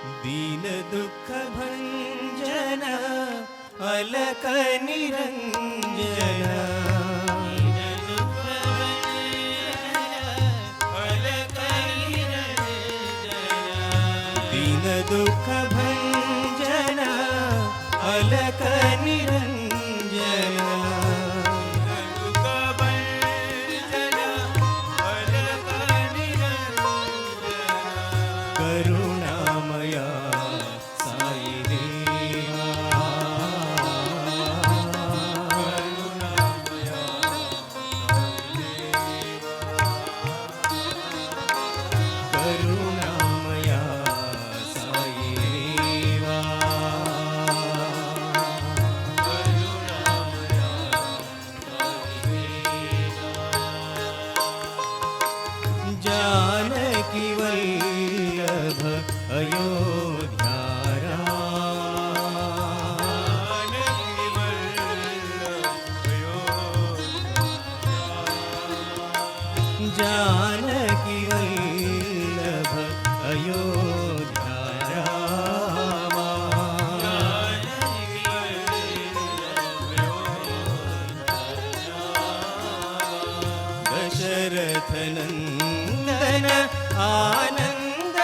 दीन दुःख भंजन अलक निरंजन दीन दुःख भंजन अलक निरंजन करुणामया साई देवा करुणामया साई देवा जानकी वल्लभ अयोध्या जानकी वल्लभ अयोध्या रामा दशरथ नंदन आनंद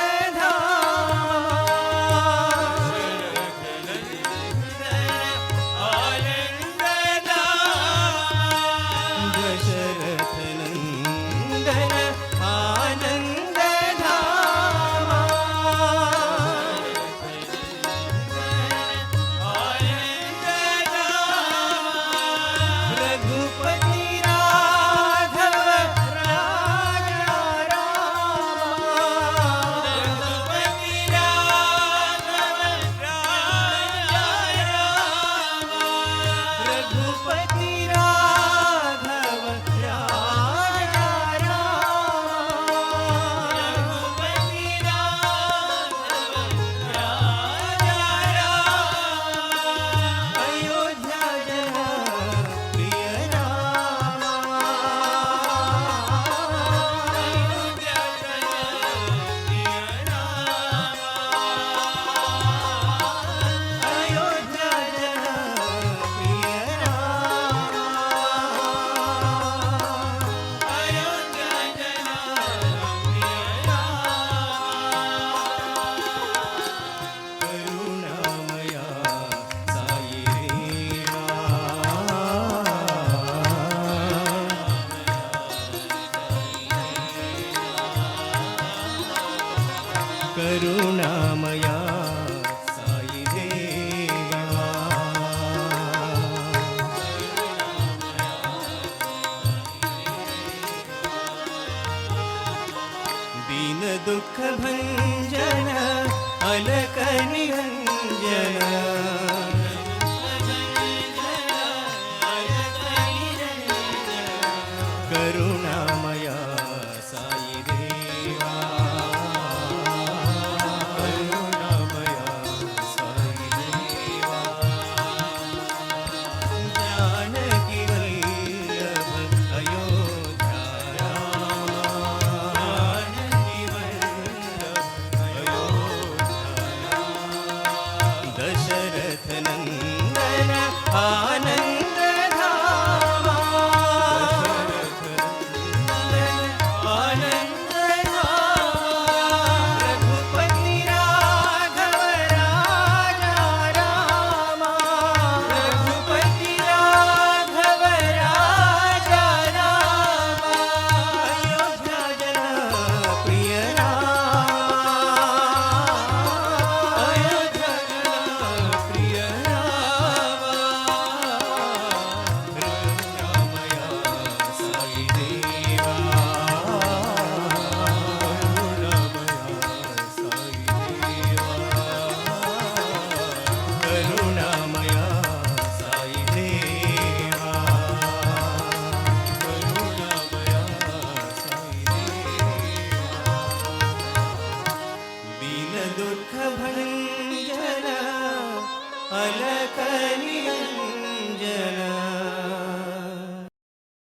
दशरथ नंदन आनंद धामा रघुपति राघव राजा रामा रघुपति राघव राजा रामा रघुपति राघव राजा रामा रघुपति राघव राजा रामा अयोध्या जना प्रिय रामा अयोध्या जना प्रिय रामा अयोध्या जना प्रिय रामा अयोध्या जना प्रिय रामा करुणामया साई देवा करुणामया साई देवा दीन दुःख भंजन अलक निरंजन